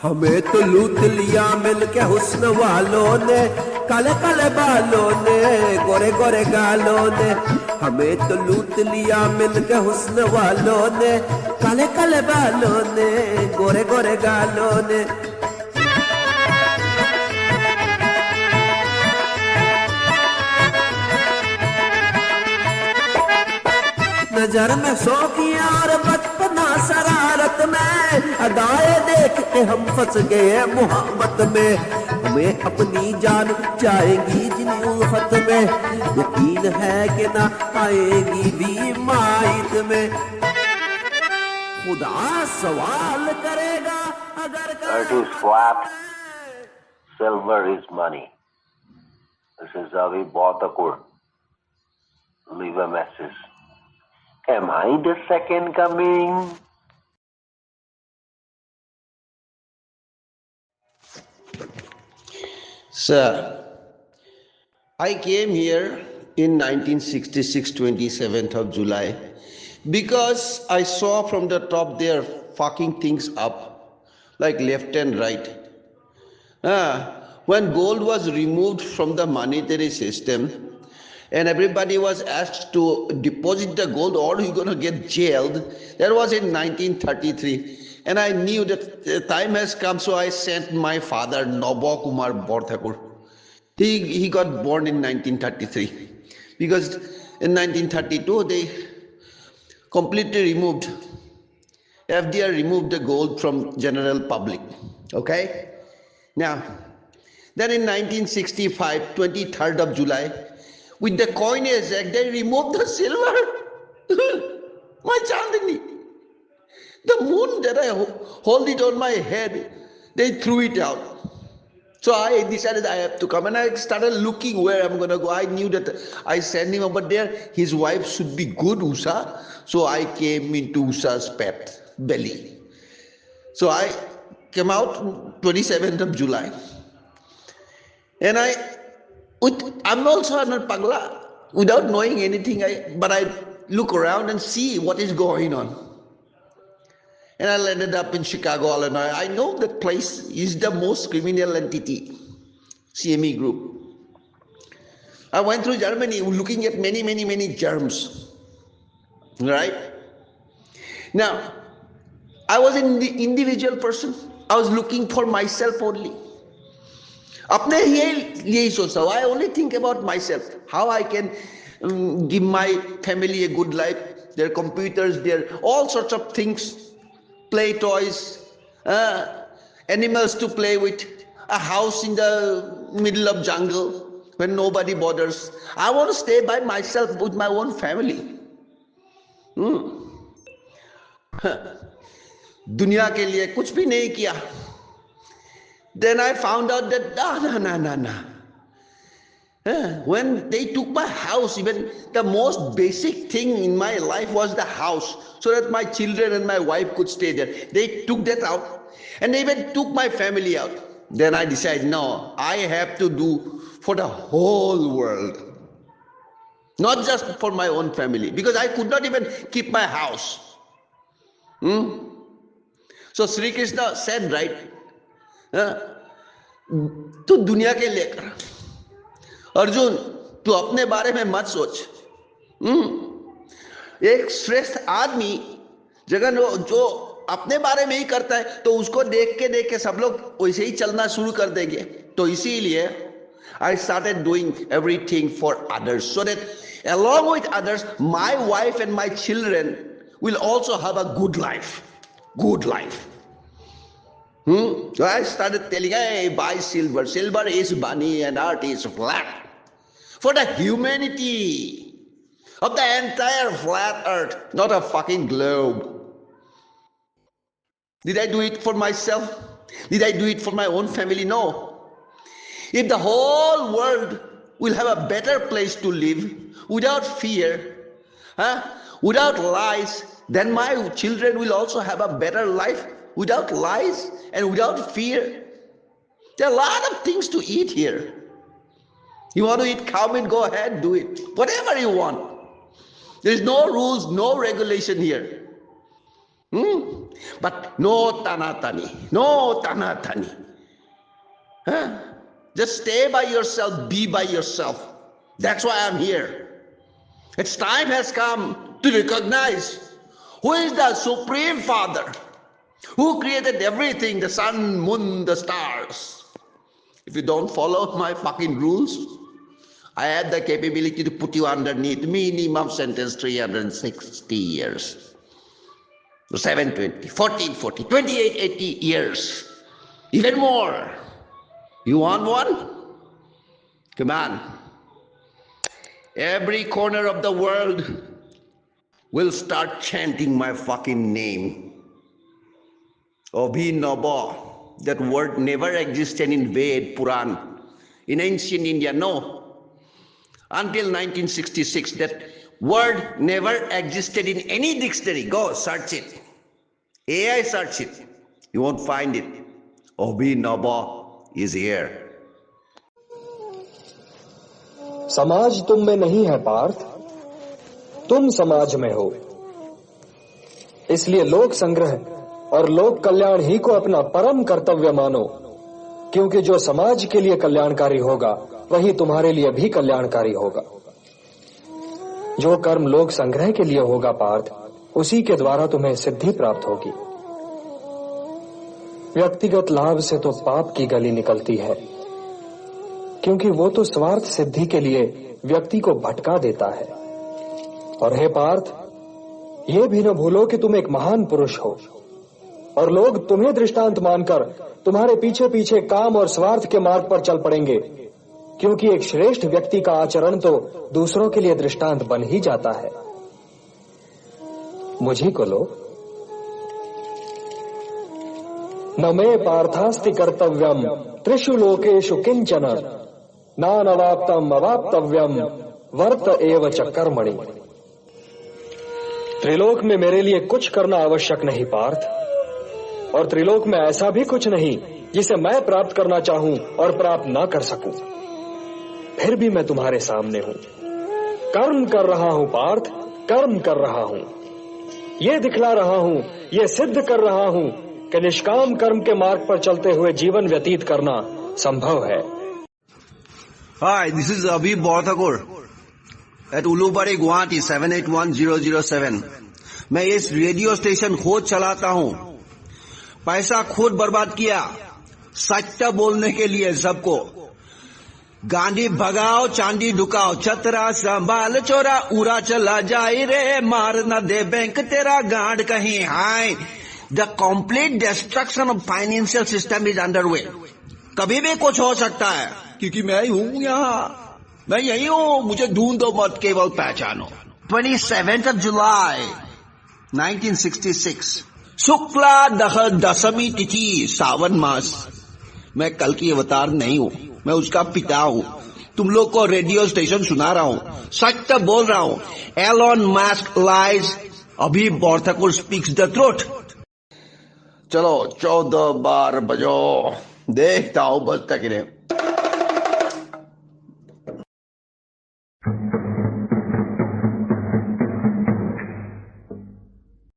हमें तो लूट लिया मिलके हुस्न वालों ने, काले काले बालों ने, गोरे गोरे गालों ने। हमें तो लूट लिया मिलके हुस्न वालों ने, काले काले बालों ने, गोरे गोरे गालों ने। नजर में शौकिया और बचपना शरारत में, अदाएं देख के हम फंस गए मोहब्बत में। हमें अपनी जान जाएगी जिन उल्फत में, यकीन है कि ना आएगी भी माइत में। खुदा सवाल करेगा अगर Earth is flat, silver is money. This is Avi Botakur. Leave a message. Am I the second coming? Sir, I came here in 1966, 27th of July, because I saw from the top there fucking things up, like left and right. When gold was removed from the monetary system, and everybody was asked to deposit the gold or you're going to get jailed. That was in 1933. And I knew that the time has come, so I sent my father, Nabo Kumar Borthakur. He got born in 1933. Because in 1932, they completely removed, FDR removed the gold from general public. Okay? Now, then in 1965, 23rd of July, with the Coinage Act, they removed the silver. My Chandani. The moon that I hold it on my head, they threw it out. So I decided I have to come, and I started looking where I'm going to go. I knew that I sent him over there. His wife should be good, Usha. So I came into Usha's pet belly. So I came out 27th of July. And I'm also not Pagla, without knowing anything, but I look around and see what is going on. And I landed up in Chicago, Illinois. I know that place is the most criminal entity, CME group. I went through Germany looking at many germs, right? Now, I was an individual person. I was looking for myself only. अपने यही सोचता हूँ. I only think about myself, how I can give my family a good life. Their computers, their all sorts of things, play toys, animals to play with, a house in the middle of jungle when nobody bothers. I want to stay by myself with my own family. दुनिया के लिए कुछ भी नहीं किया. Then I found out that no. When they took my house, even the most basic thing in my life was the house, so that my children and my wife could stay there. They took that out, and they even took my family out. Then I decided, no, I have to do for the whole world, not just for my own family, because I could not even keep my house. So Sri Krishna said, right? तू दुनिया के लिए कर, अर्जुन तू अपने बारे में मत सोच. एक श्रेष्ठ आदमी जगह जो अपने बारे में ही करता है, तो उसको देख के सब लोग वैसे ही चलना शुरू कर देंगे. तो इसीलिए I started doing everything for others, so that along with others, my wife and my children will also have a good life. So I started telling, hey, buy silver. Silver is money and earth is flat. For the humanity of the entire flat earth, not a fucking globe. Did I do it for myself? Did I do it for my own family? No. If the whole world will have a better place to live, without fear, without lies, then my children will also have a better life. Without lies and without fear. There are a lot of things to eat here. You want to eat cow meat, go ahead, do it. Whatever you want. There is no rules, no regulation here. But no Tanatani. No Tanatani. Huh? Just stay by yourself, be by yourself. That's why I'm here. Its time has come to recognize who is the Supreme Father, who created everything, the sun, moon, the stars. If you don't follow my fucking rules, I had the capability to put you underneath minimum sentence 360 years. 720, 1440, 2880 years. Even more. You want one? Come on. Every corner of the world will start chanting my fucking name. Abhinava. That word never existed in Ved, Puran, in ancient India, no. Until 1966, that word never existed in any dictionary. Go search it. AI search it. You won't find it. Abhinava is here. समाज तुम में नहीं है पार्थ, तुम समाज में हो। इसलिए लोक संग्रह और लोक कल्याण ही को अपना परम कर्तव्य मानो, क्योंकि जो समाज के लिए कल्याणकारी होगा वही तुम्हारे लिए भी कल्याणकारी होगा। जो कर्म लोक संग्रह के लिए होगा पार्थ, उसी के द्वारा तुम्हें सिद्धि प्राप्त होगी। व्यक्तिगत लाभ से तो पाप की गली निकलती है, क्योंकि वो तो स्वार्थ सिद्धि के लिए व्यक्ति को भटका देता है। और हे पार्थ, ये भी न भूलो कि तुम एक महान पुरुष हो और लोग तुम्हें दृष्टांत मानकर तुम्हारे पीछे पीछे काम और स्वार्थ के मार्ग पर चल पड़ेंगे, क्योंकि एक श्रेष्ठ व्यक्ति का आचरण तो दूसरों के लिए दृष्टांत बन ही जाता है। मुझी को लो। न मे पार्थास्ति कर्तव्यम त्रिषु लोकेषु किंचन नानवाप्तम अवाप्तव्यम वर्त एव च कर्मणि। त्रिलोक में मेरे लिए कुछ करना आवश्यक नहीं पार्थ, और त्रिलोक में ऐसा भी कुछ नहीं जिसे मैं प्राप्त करना चाहूं और प्राप्त ना कर सकूं। फिर भी मैं तुम्हारे सामने हूं, कर्म कर रहा हूं पार्थ, कर्म कर रहा हूं। ये दिखला रहा हूं, ये सिद्ध कर रहा हूं कि निष्काम कर्म के मार्ग पर चलते हुए जीवन व्यतीत करना संभव है। Hi, this is Abhi Borthakur at Ulubari, Guwahati 781007. मैं इस रेडियो स्टेशन खुद चलाता हूँ, पैसा खुद बर्बाद किया सत्य बोलने के लिए सबको। गांधी भगाओ चांदी ढुकाओ, चतरा संभाल चोरा उड़ा चला जाए रे, मार न दे बैंक तेरा गांड कहीं हाय। The complete destruction of financial system is underway. कभी भी कुछ हो सकता है, क्योंकि मैं ही हूं यहाँ, मैं यही हूं, मुझे ढूंढो मत, केवल पहचानो। 27 जुलाई 1966 शुक्ला दशमी तिथि सावन मास। मैं कल की अवतार नहीं हूं, मैं उसका पिता हूं। तुम लोग को रेडियो स्टेशन सुना रहा हूं, सत्य बोल रहा हूं। एलोन मस्क लाइज, अभी बोर्थकुर स्पीक्स द ट्रूथ। चलो 14 बार बजो, देखता हूं बजता कि नहीं।